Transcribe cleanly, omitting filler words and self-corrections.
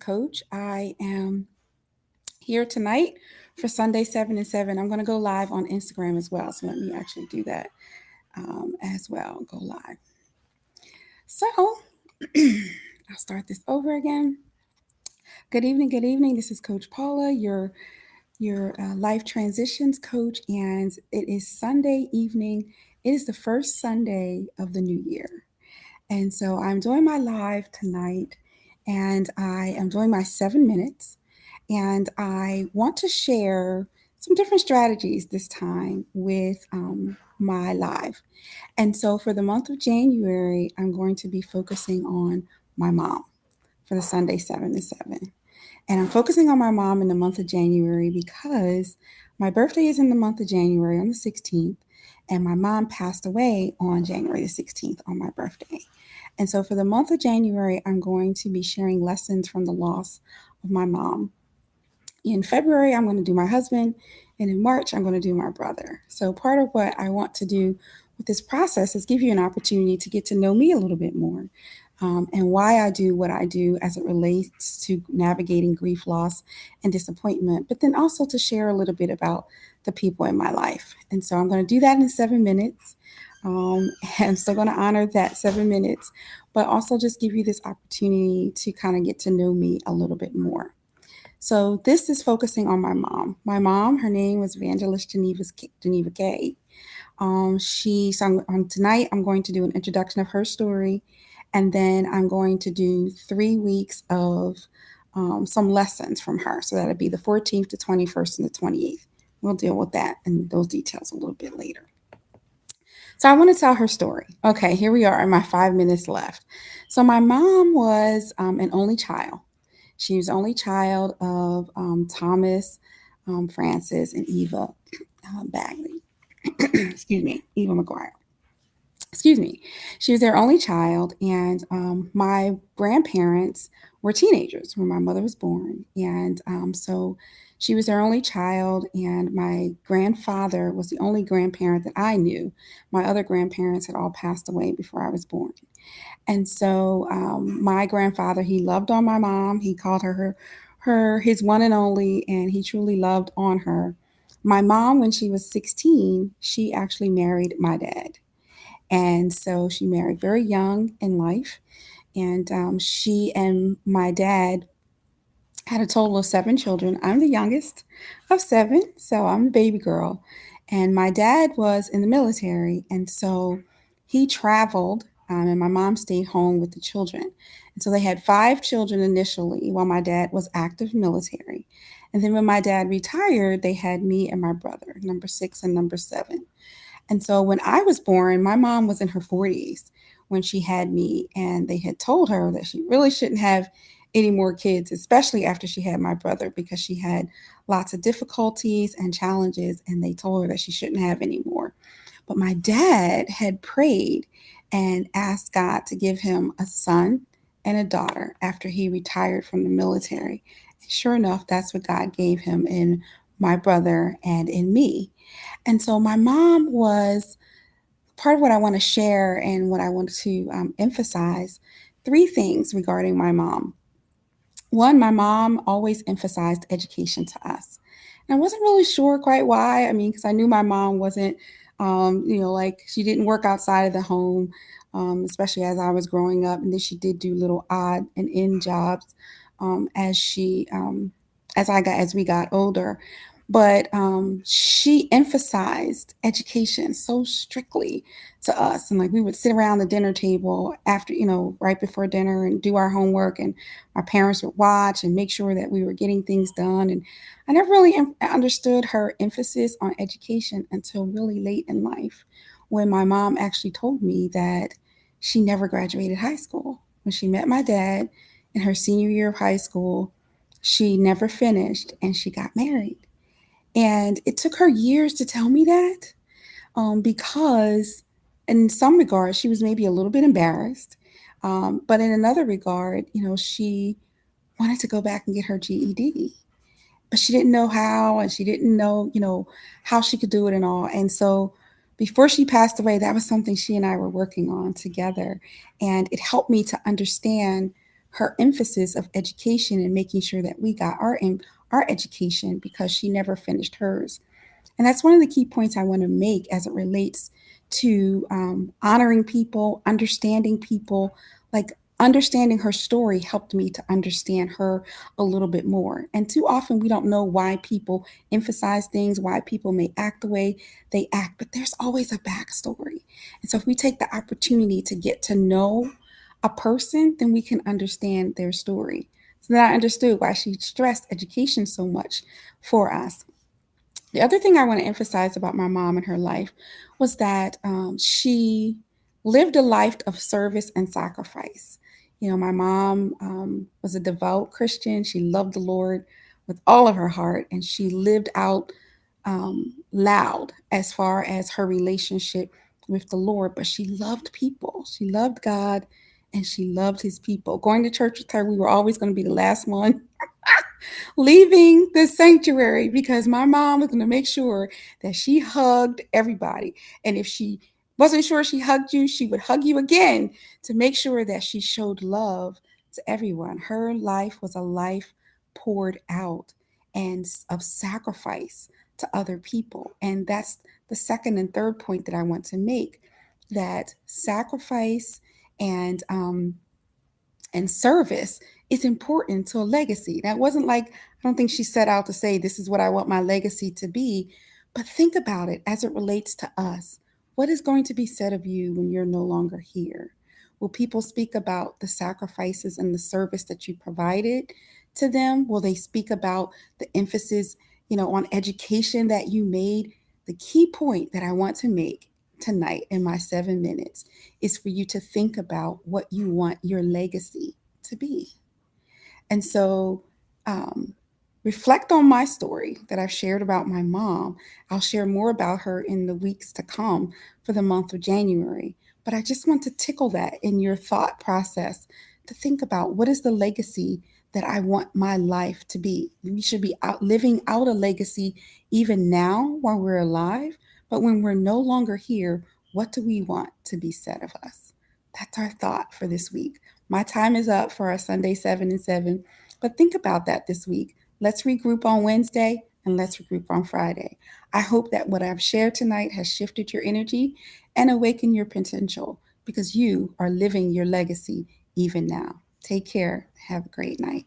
Coach. I am here tonight for Sunday 7 and 7. I'm going to go live on Instagram as well. So let me actually do that as well. Go live. So I'll start this over again. Good evening. Good evening. This is Coach Paula, your life transitions coach, and it is Sunday evening. It is the first Sunday of the new year. And so I'm doing my live tonight, and I am doing my 7 minutes. And I want to share some different strategies this time with my live. And so for the month of January, I'm going to be focusing on my mom for the Sunday 7 to 7. And I'm focusing on my mom in the month of January because my birthday is in the month of January on the 16th, and my mom passed away on January the 16th on my birthday. And so for the month of January, I'm going to be sharing lessons from the loss of my mom. In February, I'm going to do my husband, and in March, I'm going to do my brother. So part of what I want to do with this process is give you an opportunity to get to know me a little bit more. And why I do what I do as it relates to navigating grief, loss, and disappointment, but then also to share a little bit about the people in my life. And so I'm going to do that in 7 minutes. And I'm still going to honor that 7 minutes, but also just give you this opportunity to kind of get to know me a little bit more. So this is focusing on my mom. My mom, her name was Evangelist Geneva Kay. Tonight I'm going to do an introduction of her story, and then I'm going to do 3 weeks of some lessons from her. So that'll be the 14th, the 21st, and the 28th. We'll deal with that and those details a little bit later. So I want to tell her story. Okay, here we are in my 5 minutes left. So my mom was an only child. She was the only child of Thomas, Francis, and Eva Bagley. Excuse me, Eva McGuire. Excuse me. She was their only child, and my grandparents were teenagers when my mother was born. And so she was their only child, and my grandfather was the only grandparent that I knew. My other grandparents had all passed away before I was born. And so my grandfather, he loved on my mom. He called her his one and only, and he truly loved on her. My mom, when she was 16, she actually married my dad. And so she married very young in life. And she and my dad had a total of 7 children. I'm the youngest of 7, so I'm the baby girl. And my dad was in the military, and so he traveled, and my mom stayed home with the children. And so they had 5 children initially while my dad was active military. And then when my dad retired, they had me and my brother, number 6 and number 7. And so when I was born, my mom was in her 40s when she had me, and they had told her that she really shouldn't have any more kids, especially after she had my brother, because she had lots of difficulties and challenges, and they told her that she shouldn't have any more. But my dad had prayed and asked God to give him a son and a daughter after he retired from the military. And sure enough, that's what God gave him in my brother and in me. And so my mom was part of what I want to share and what I want to emphasize 3 things regarding my mom. One, my mom always emphasized education to us. And I wasn't really sure quite why. I mean, because I knew my mom wasn't, like she didn't work outside of the home, especially as I was growing up. And then she did do little odd and end jobs um, as she, um, as we got older. But she emphasized education so strictly to us, and like we would sit around the dinner table after, right before dinner and do our homework, and my parents would watch and make sure that we were getting things done. And I never really understood her emphasis on education until really late in life, when my mom actually told me that she never graduated high school. When she met my dad in her senior year of high school, she never finished and she got married. And it took her years to tell me that, because in some regards, she was maybe a little bit embarrassed. But in another regard, she wanted to go back and get her GED, but she didn't know how, and she didn't know, how she could do it and all. And so before she passed away, that was something she and I were working on together. And it helped me to understand her emphasis of education and making sure that we got our education because she never finished hers. And that's one of the key points I want to make as it relates to honoring people, understanding people. Like understanding her story helped me to understand her a little bit more. And too often we don't know why people emphasize things, why people may act the way they act, but there's always a backstory. And so if we take the opportunity to get to know a person, then we can understand their story. So then I understood why she stressed education so much for us. The other thing I want to emphasize about my mom and her life was that she lived a life of service and sacrifice. You know, my mom was a devout Christian. She loved the Lord with all of her heart, and she lived out loud as far as her relationship with the Lord. But she loved people, she loved God, and she loved his people. Going to church with her, we were always going to be the last one leaving the sanctuary because my mom was going to make sure that she hugged everybody. And if she wasn't sure she hugged you, she would hug you again to make sure that she showed love to everyone. Her life was a life poured out and of sacrifice to other people. And that's the second and third point that I want to make, that sacrifice and and service is important to a legacy. That wasn't like, I don't think she set out to say, this is what I want my legacy to be. But think about it as it relates to us. What is going to be said of you when you're no longer here? Will people speak about the sacrifices and the service that you provided to them? Will they speak about the emphasis, on education that you made? The key point that I want to make tonight in my 7 minutes is for you to think about what you want your legacy to be. And so, um, reflect on my story that I've shared about my mom. I'll share more about her in the weeks to come for the month of January. But I just want to tickle that in your thought process to think about, what is the legacy that I want my life to be? We should be living out a legacy even now while we're alive. But when we're no longer here, what do we want to be said of us? That's our thought for this week. My time is up for our Sunday 7 and 7, but think about that this week. Let's regroup on Wednesday and let's regroup on Friday. I hope that what I've shared tonight has shifted your energy and awakened your potential, because you are living your legacy even now. Take care. Have a great night.